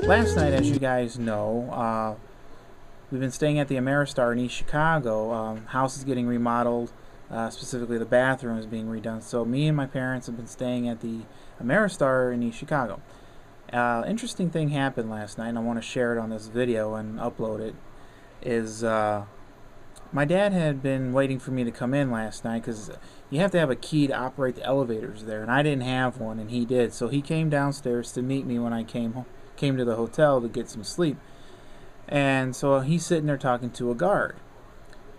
Last night, as you guys know, we've been staying at the Ameristar in East Chicago. House is getting remodeled, specifically the bathroom is being redone. So me and my parents have been staying at the Ameristar in East Chicago. Interesting thing happened last night, and I want to share it on this video and upload it. My dad had been waiting for me to come in last night because you have to have a key to operate the elevators there, and I didn't have one, and he did. So he came downstairs to meet me when I came to the hotel to get some sleep. And so he's sitting there talking to a guard,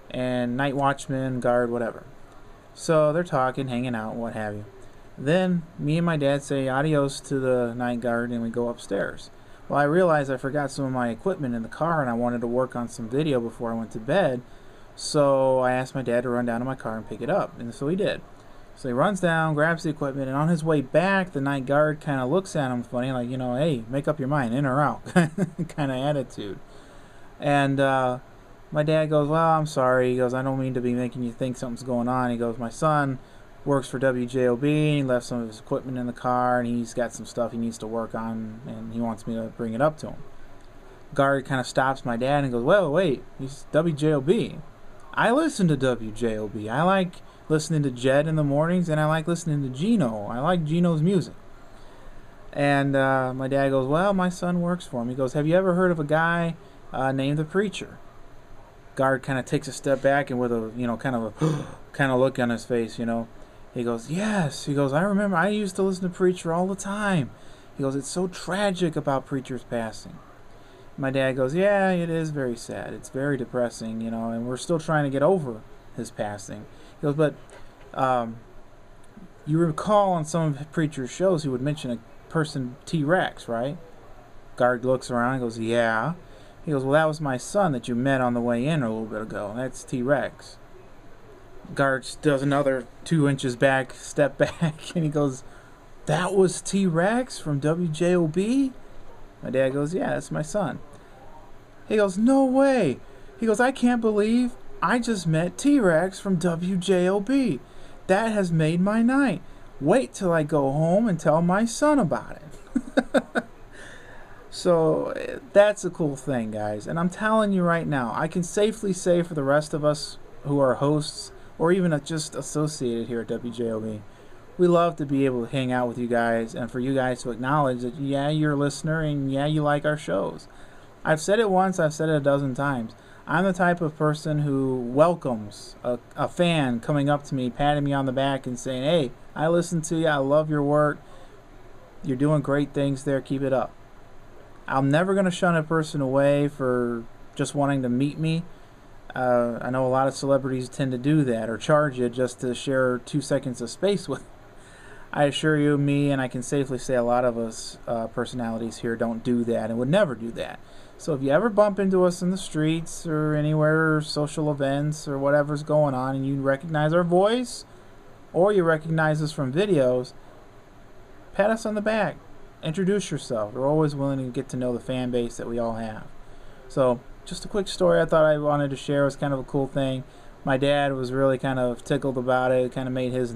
and night watchman, guard, whatever. So they're talking, hanging out, what have you. Then me and my dad say adios to the night guard, and we go upstairs. Well, I realized I forgot some of my equipment in the car, and I wanted to work on some video before I went to bed. So I asked my dad to run down to my car and pick it up, and so he did. So he runs down, grabs the equipment, and on his way back, the night guard kind of looks at him funny, like, you know, hey, make up your mind, in or out, kind of attitude. And my dad goes, well, I'm sorry. He goes, I don't mean to be making you think something's going on. He goes, my son works for WJOB, he left some of his equipment in the car, and he's got some stuff he needs to work on, and he wants me to bring it up to him. Guard kind of stops my dad and goes, well, wait, he's WJOB. I listen to WJOB. I like listening to Jed in the mornings, and I like listening to Gino. I like Gino's music. And my dad goes, well, my son works for him. He goes, have you ever heard of a guy named the Preacher? Guard kind of takes a step back, and with a, you know, kind of look on his face, you know, he goes, yes. He goes, I remember, I used to listen to Preacher all the time. He goes, it's so tragic about Preacher's passing. My dad goes, yeah, it is very sad. It's very depressing, you know, and we're still trying to get over his passing. He goes, but you recall on some of Preacher's shows he would mention a person, T-Rex, right? Guard looks around and goes, yeah. He goes, well, that was my son that you met on the way in a little bit ago. That's T-Rex. Guard does another 2 inches back, step back, and he goes, that was T-Rex from WJOB? My dad goes, yeah, that's my son. He goes, no way. He goes, I can't believe I just met T-Rex from WJOB. That has made my night. Wait till I go home and tell my son about it. So that's a cool thing, guys. And I'm telling you right now, I can safely say for the rest of us who are hosts or even just associated here at WJOB, we love to be able to hang out with you guys and for you guys to acknowledge that, yeah, you're a listener and, yeah, you like our shows. I've said it once, I've said it a dozen times. I'm the type of person who welcomes a fan coming up to me, patting me on the back and saying, hey, I listen to you, I love your work, you're doing great things there, keep it up. I'm never going to shun a person away for just wanting to meet me. I know a lot of celebrities tend to do that or charge you just to share 2 seconds of space with. I assure you, me, and I can safely say a lot of us personalities here don't do that and would never do that. So if you ever bump into us in the streets or anywhere, or social events or whatever's going on, and you recognize our voice or you recognize us from videos, pat us on the back. Introduce yourself. We're always willing to get to know the fan base that we all have. So just a quick story I thought I wanted to share. It was kind of a cool thing. My dad was really kind of tickled about it. It kind of made his night.